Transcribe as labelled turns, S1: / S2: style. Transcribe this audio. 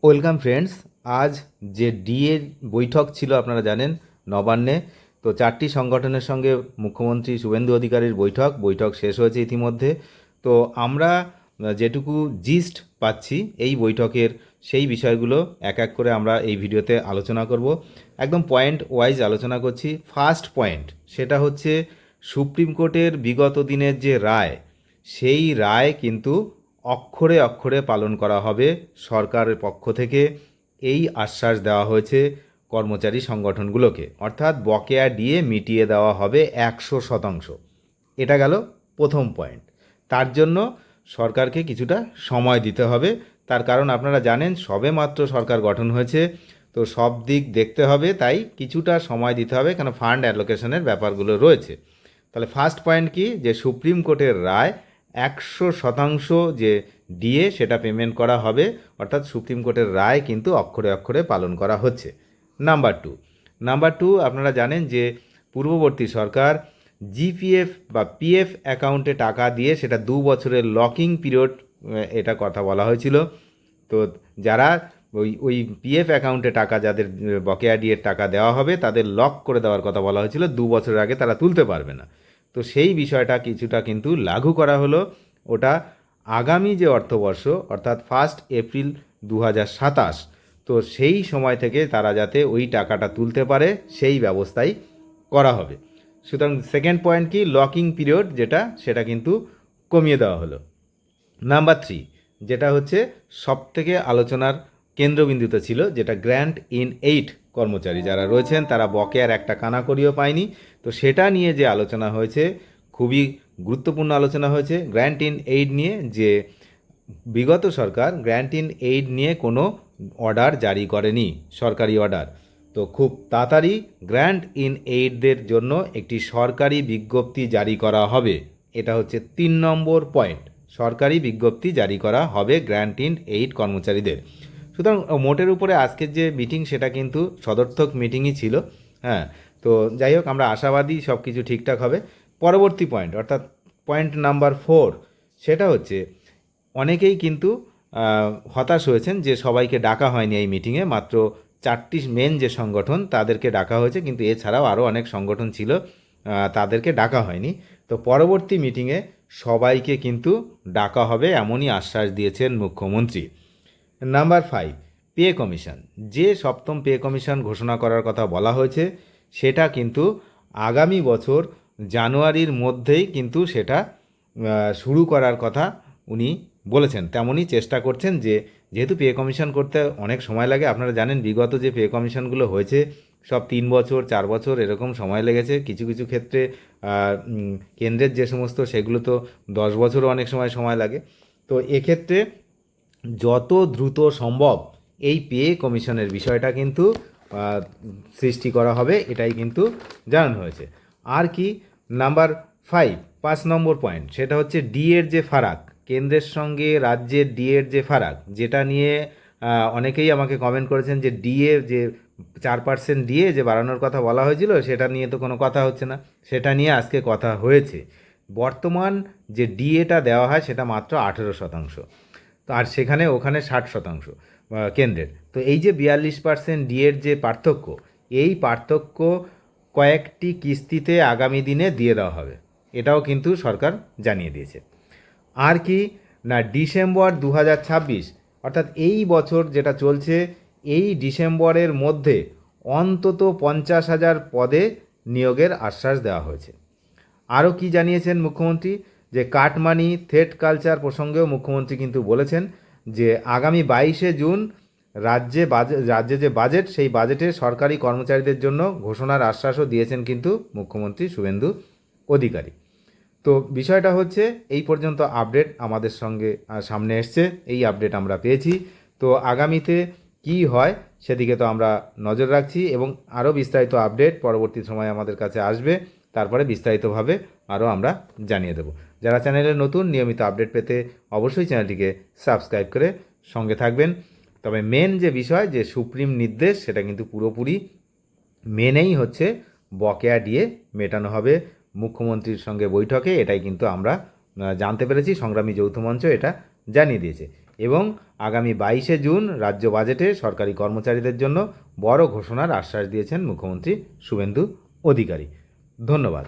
S1: Welcome friends. আজ যে DA বৈঠক ছিল আপনারা জানেন নবান্নে, তো চারটি সংগঠনের সঙ্গে মুখ্যমন্ত্রী শুভেন্দু অধিকারীর বৈঠক শেষ হয়েছে ইতিমধ্যে। তো আমরা যেটুকু জিস্ট পাচ্ছি এই বৈঠকের, সেই বিষয়গুলো এক এক করে আমরা এই ভিডিওতে আলোচনা করব। একদম পয়েন্ট ওয়াইজ আলোচনা করছি। ফার্স্ট পয়েন্ট সেটা হচ্ছে সুপ্রিম কোর্টের বিগত দিনের যে রায়, সেই রায় কিন্তু অক্ষরে অক্ষরে পালন করা হবে সরকারের পক্ষ থেকে। এই আশ্বাস দেওয়া হয়েছে কর্মচারী সংগঠনগুলোকে, অর্থাৎ বকেয়া ডিএ মিটিয়ে দেওয়া হবে 100%। এটা গেল প্রথম পয়েন্ট। তার জন্য সরকারকে কিছুটা সময় দিতে হবে। তার কারণ আপনারা জানেন সবে মাত্র সরকার গঠন হয়েছে, তো সব দিক দেখতে হবে, তাই কিছুটা সময় দিতে হবে, কেন ফান্ড অ্যালোকেশনের ব্যাপারগুলো রয়েছে। তাহলে ফার্স্ট পয়েন্ট কি, যে সুপ্রিম কোর্টের রায় 100% যে ডিএ সেটা পেমেন্ট করা হবে, অর্থাৎ সুপ্রিম কোর্টের রায় কিন্তু অক্ষরে অক্ষরে পালন করা হচ্ছে। নাম্বার টু আপনারা জানেন যে পূর্ববর্তী সরকার জিপিএফ বা পিএফ অ্যাকাউন্টে টাকা দিয়ে সেটা 2 বছরের লকিং পিরিয়ড, এটা কথা বলা হয়েছিল। তো যারা ওই পিএফ অ্যাকাউন্টে টাকা, যাদের বকেয়া ডিএর টাকা দেওয়া হবে, তাদের লক করে দেওয়ার কথা বলা হয়েছিল, 2 বছরের আগে তারা তুলতে পারবে না। তো সেই বিষয়টা কিছুটা কিন্তু লাগু করা হলো। ওটা আগামী যে অর্থবর্ষ, অর্থাৎ 1 এপ্রিল 2027, তো সেই সময় থেকে তারা যাতে ওই টাকাটা তুলতে পারে সেই ব্যবস্থাই করা হবে। সুতরাং সেকেন্ড পয়েন্ট কি, লকিং পিরিয়ড যেটা, সেটা কিন্তু কমিয়ে দেওয়া হলো। নাম্বার 3 যেটা হচ্ছে সবথেকে আলোচনার কেন্দ্রবিন্দুতে ছিল, যেটা গ্র্যান্ট ইন এইড কর্মচারী যারা রয়েছেন তারা বকেয়ার একটা কানাকড়িও পায়নি। তো সেটা নিয়ে যে আলোচনা হয়েছে, খুবই গুরুত্বপূর্ণ আলোচনা হয়েছে গ্র্যান্ট ইন এইড নিয়ে, যে বিগত সরকার গ্র্যান্ট ইন এইড নিয়ে কোনো অর্ডার জারি করেনি, সরকারি অর্ডার। তো খুব তাড়াতাড়ি গ্র্যান্ট ইন এইডদের জন্য একটি সরকারি বিজ্ঞপ্তি জারি করা হবে। এটা হচ্ছে 3 নম্বর পয়েন্ট, সরকারি বিজ্ঞপ্তি জারি করা হবে গ্র্যান্ট ইন এইড কর্মচারীদের। সুতরাং মোটের উপরে আজকের যে মিটিং সেটা কিন্তু সদর্থক মিটিংই ছিল। হ্যাঁ, তো যাই হোক, আমরা আশাবাদী সব কিছু ঠিকঠাক হবে। পরবর্তী পয়েন্ট, অর্থাৎ পয়েন্ট নাম্বার 4, সেটা হচ্ছে অনেকেই কিন্তু হতাশ হয়েছেন যে সবাইকে ডাকা হয়নি এই মিটিংয়ে, মাত্র 4টি মেন যে সংগঠন তাদেরকে ডাকা হয়েছে, কিন্তু এছাড়াও আরও অনেক সংগঠন ছিল, তাদেরকে ডাকা হয়নি। তো পরবর্তী মিটিংয়ে সবাইকে কিন্তু ডাকা হবে, এমনই আশ্বাস দিয়েছেন মুখ্যমন্ত্রী। Number 5, pay commission. যে সপ্তম পে কমিশন ঘোষণা করার কথা বলা হয়েছে, সেটা কিন্তু আগামী বছর জানুয়ারির মধ্যেই কিন্তু সেটা শুরু করার কথা উনি বলেছেন। তেমনই চেষ্টা করছেন, যে যেহেতু পে কমিশন করতে অনেক সময় লাগে, আপনারা জানেন বিগত যে পে কমিশনগুলো হয়েছে সব 3 বছর 4 বছর এরকম সময় লেগেছে। কিছু কিছু ক্ষেত্রে কেন্দ্রের যে সমস্ত, সেগুলো তো 10 বছরও অনেক সময় লাগে। তো এক্ষেত্রে যত দ্রুত সম্ভব এই পে কমিশনের বিষয়টা কিন্তু সৃষ্টি করা হবে, এটাই কিন্তু জানানো হয়েছে। আর কি, নাম্বার 5, 5 নম্বর পয়েন্ট, সেটা হচ্ছে ডিএর যে ফারাক, কেন্দ্রের সঙ্গে রাজ্যের ডিএর যে ফারাক, যেটা নিয়ে অনেকেই আমাকে কমেন্ট করেছেন যে ডিএ যে 4% ডিএ যে বাড়ানোর কথা বলা হয়েছিল, সেটা নিয়ে তো কোনো কথা হচ্ছে না। সেটা নিয়ে আজকে কথা হয়েছে। বর্তমান যে ডিএটা দেওয়া হয় সেটা মাত্র 18%, তো আর ওখানে 60% কেন্দ্রের। তো এই যে 42% ডিএর যে পার্থক্য, এই পার্থক্য কয়েকটি কিস্তিতে আগামী দিনে দিয়ে দেওয়া হবে, এটাও কিন্তু সরকার জানিয়ে দিয়েছে। আর কি না, ডিসেম্বর 2026, অর্থাৎ এই বছর যেটা চলছে, এই ডিসেম্বরের মধ্যে অন্তত 50,000 পদে নিয়োগের আশ্বাস দেওয়া হয়েছে। আরও কি জানিয়েছেন মুখ্যমন্ত্রী, যে কাটমানি থ্রেড কালচার প্রসঙ্গেও মুখ্যমন্ত্রী কিন্তু বলেছেন যে আগামী 22শে জুন রাজ্যে যে বাজেট, সেই বাজেটে সরকারি কর্মচারীদের জন্য ঘোষণার আশ্বাসও দিয়েছেন কিন্তু মুখ্যমন্ত্রী শুভেন্দু অধিকারী। তো বিষয়টা হচ্ছে এই পর্যন্ত আপডেট আমাদের সঙ্গে সামনে এসছে, এই আপডেট আমরা পেয়েছি। তো আগামীতে কি হয় সেদিকে তো আমরা নজর রাখছি, এবং আরও বিস্তারিত আপডেট পরবর্তী সময় আমাদের কাছে আসবে, তারপরে বিস্তারিতভাবে আরও আমরা জানিয়ে দেব। যারা চ্যানেলে নতুন, নিয়মিত আপডেট পেতে অবশ্যই চ্যানেলটিকে সাবস্ক্রাইব করে সঙ্গে থাকবেন। তবে মেন যে বিষয়, যে সুপ্রিম নির্দেশ, সেটা কিন্তু পুরোপুরি মেনেই হচ্ছে বকেয়া দিয়ে মেটানো হবে মুখ্যমন্ত্রীর সঙ্গে বৈঠকে, এটাই কিন্তু আমরা জানতে পেরেছি। সংগ্রামী যৌথ মঞ্চ এটা জানিয়ে দিয়েছে। এবং আগামী 22শে জুন রাজ্য বাজেটে সরকারি কর্মচারীদের জন্য বড় ঘোষণার আশ্বাস দিয়েছেন মুখ্যমন্ত্রী শুভেন্দু অধিকারী। ধন্যবাদ।